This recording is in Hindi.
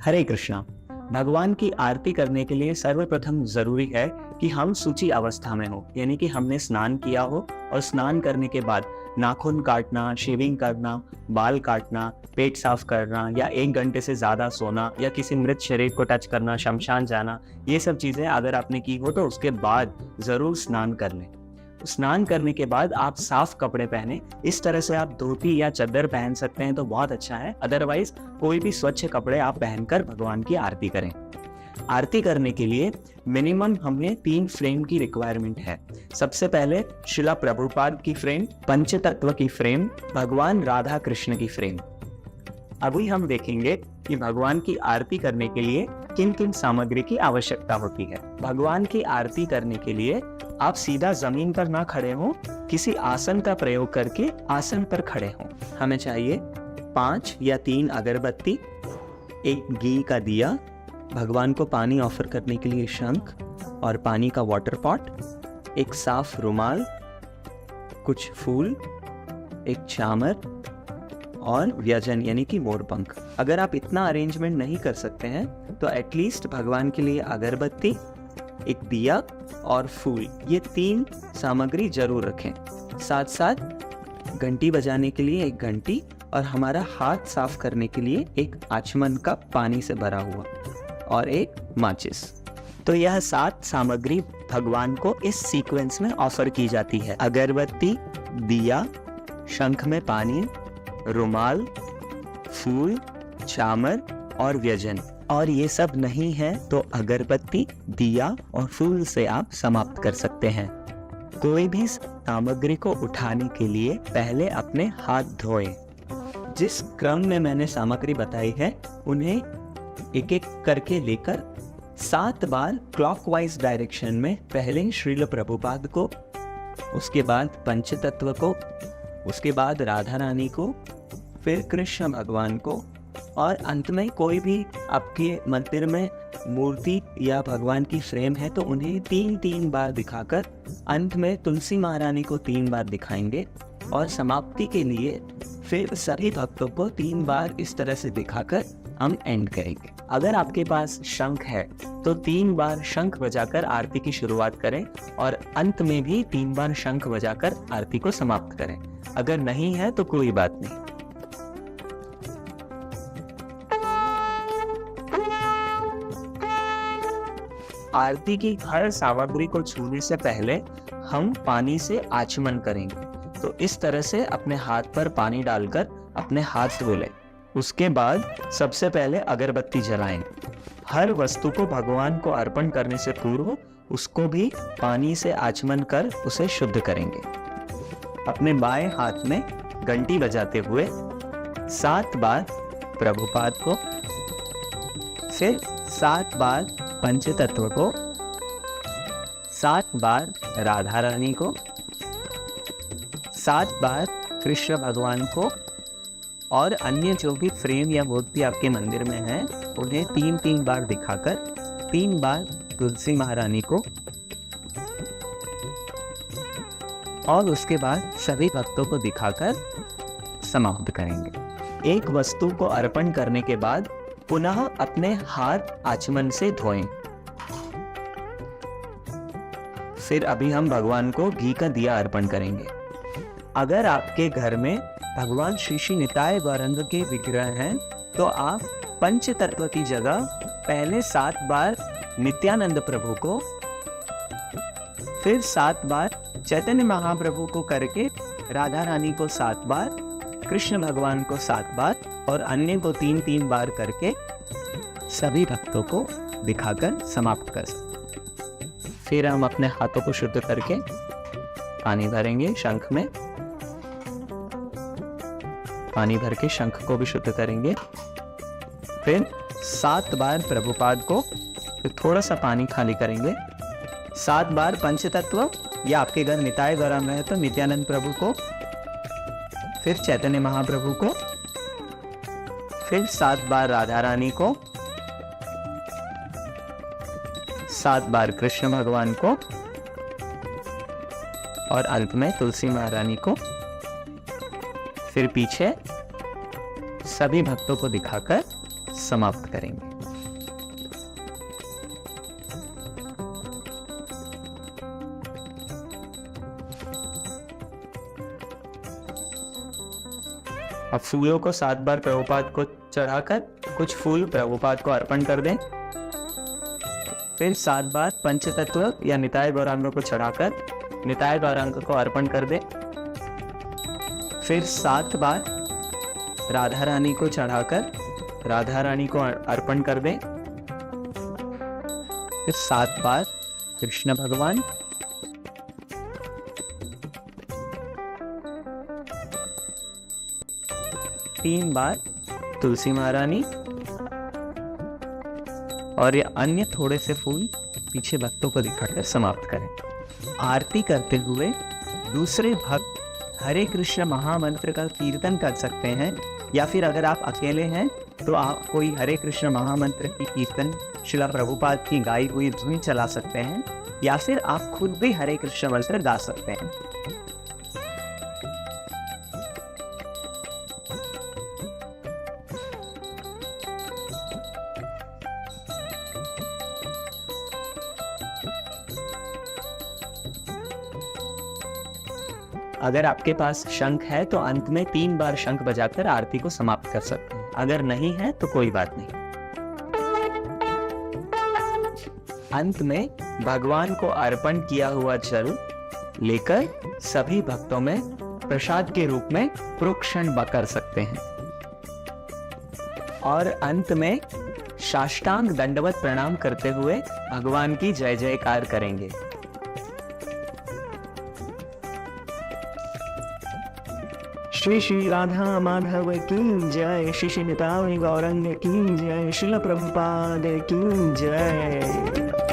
हरे कृष्णा। भगवान की आरती करने के लिए सर्वप्रथम जरूरी है कि हम शुचि अवस्था में हो, यानी कि हमने स्नान किया हो और स्नान करने के बाद नाखून काटना, शेविंग करना, बाल काटना, पेट साफ करना या 1 घंटे से ज्यादा सोना या किसी मृत शरीर को टच करना, शमशान जाना, ये सब चीजें अगर आपने की हो तो उसके बाद जरूर स्नान कर लें। स्नान करने के बाद आप साफ कपड़े पहने। इस तरह से आप धोती या चद्दर पहन सकते हैं तो बहुत अच्छा है, अदरवाइज कोई भी स्वच्छ कपड़े आप पहनकर भगवान की आरती करें। आरती करने के लिए मिनिमम हमें 3 फ्रेम की रिक्वायरमेंट है। सबसे पहले शिला प्रभुपाद की फ्रेम, पंचतत्व की फ्रेम, भगवान राधा कृष्ण की फ्रेम। अभी हम देखेंगे कि भगवान की आरती करने के लिए किन किन सामग्री की आवश्यकता होती है। भगवान की आरती करने के लिए आप सीधा जमीन पर ना खड़े हों, किसी आसन का प्रयोग करके आसन पर खड़े हों। हमें चाहिए 5 या 3 अगरबत्ती, एक घी का दिया, भगवान को पानी ऑफर करने के लिए शंख और पानी का वाटर पॉट, एक साफ रुमाल, कुछ फूल, एक चामर और व्यजन यानी कि मोरपंख। अगर आप इतना अरेंजमेंट नहीं कर सकते हैं तो एटलीस्ट भगवान के लिए अगरबत्ती, एक दिया और फूल, ये 3 सामग्री जरूर रखें। साथ साथ घंटी बजाने के लिए एक घंटी और हमारा हाथ साफ करने के लिए एक आचमन का पानी से भरा हुआ और एक माचिस। तो यह 7 सामग्री भगवान को इस सीक्वेंस में ऑफर की जाती है। अगरबत्ती, दिया, शंख में पानी, रुमाल, फूल, चामर और व्यजन। और ये सब नहीं है तो अगरबत्ती, दिया और फूल से आप समाप्त कर सकते हैं। कोई भी सामग्री को उठाने के लिए पहले अपने हाथ धोएं। जिस क्रम में मैंने सामग्री बताई है उन्हें एक एक करके लेकर 7 बार क्लॉकवाइज डायरेक्शन में, पहले श्रील प्रभुपाद को, उसके बाद पंचतत्व को, उसके बाद राधा रानी को, फिर कृष्ण भगवान को और अंत में कोई भी आपके मंदिर में मूर्ति या भगवान की फ्रेम है तो उन्हें 3-3 बार दिखाकर अंत में तुलसी महारानी को 3 बार दिखाएंगे और समाप्ति के लिए फिर सभी भक्तों को 3 बार इस तरह से दिखाकर हम एंड करेंगे। अगर आपके पास शंख है तो 3 बार शंख बजाकर आरती की शुरुआत करें और अंत में भी 3 बार शंख बजाकर आरती को समाप्त करें। अगर नहीं है तो कोई बात नहीं। आरती की हर सामग्री को छूने से पहले हम पानी से आचमन करेंगे। तो इस तरह से अपने हाथ पर पानी डालकर अपने हाथ धो लें। उसके बाद सबसे पहले अगरबत्ती जलाएं। हर वस्तु को भगवान को अर्पण करने से पूर्व उसको भी पानी से आचमन कर उसे शुद्ध करेंगे। अपने बाएं हाथ में घंटी बजाते हुए 7 बार प्रभुपाद को, फिर 7 बार पंचतत्व को, 7 बार राधा रानी को, 7 बार कृष्ण भगवान को और अन्य जो भी फ्रेम या मूर्ति आपके मंदिर में है उन्हें 3-3 बार दिखाकर 3 बार तुलसी महारानी को और उसके बाद सभी भक्तों को दिखाकर समाप्त करेंगे। एक वस्तु को अर्पण करने के बाद पुनः अपने हाथ आचमन से धोएं। फिर अभी हम भगवान को घी का दिया अर्पण करेंगे। अगर आपके घर में भगवान श्री श्री निताय गौरांग के विग्रह हैं तो आप पंचतत्व की जगह पहले 7 बार नित्यानंद प्रभु को, फिर 7 बार चैतन्य महाप्रभु को करके राधा रानी को 7 बार, कृष्ण भगवान को 7 बार और अन्य को 3-3 बार करके सभी भक्तों को दिखाकर समाप्त कर सकते। फिर हम अपने हाथों को शुद्ध करके पानी भरेंगे शंख में, पानी भर के शंख को भी शुद्ध करेंगे। फिर 7 बार प्रभुपाद को, फिर थोड़ा सा पानी खाली करेंगे। 7 बार पंचतत्व या आपके घर निताय गौरांग है तो नित्यानंद प्रभु को, फिर चैतन्य महाप्रभु को, फिर 7 बार राधा रानी को, 7 बार कृष्ण भगवान को और अंत में तुलसी महारानी को। फिर पीछे सभी भक्तों को दिखाकर समाप्त करेंगे। अब फूलों को 7 बार प्रभुपाद को चढ़ाकर कुछ फूल प्रभुपाद को अर्पण कर दें। फिर 7 बार पंचतत्व या निताय गौरांग को चढ़ाकर निताय गौरांग को अर्पण कर दें। फिर 7 बार राधा रानी को चढ़ाकर राधा रानी को अर्पण कर दें। फिर 7 बार कृष्ण भगवान, 3 बार तुलसी महारानी और ये अन्य थोड़े से फूल पीछे भक्तों को दिखाकर समाप्त करें। आरती करते हुए दूसरे भक्त हरे कृष्ण महामंत्र का कीर्तन कर सकते हैं, या फिर अगर आप अकेले हैं तो आप कोई हरे कृष्ण महामंत्र की कीर्तन श्रील प्रभुपाद की गाई हुई धुन चला सकते हैं, या फिर आप खुद भी हरे कृष्ण मंत्र गा सकते हैं। अगर आपके पास शंख है तो अंत में 3 बार शंख बजाकर आरती को समाप्त कर सकते हैं, अगर नहीं है तो कोई बात नहीं। अंत में भगवान को अर्पण किया हुआ जल लेकर सभी भक्तों में प्रसाद के रूप में प्रोक्षण कर सकते हैं और अंत में साष्टांग दंडवत प्रणाम करते हुए भगवान की जय जयकार करेंगे। श्री श्री राधा माधव की जय, श्री श्री निताई गौरंग की जय, श्रील प्रभुपाद की जय।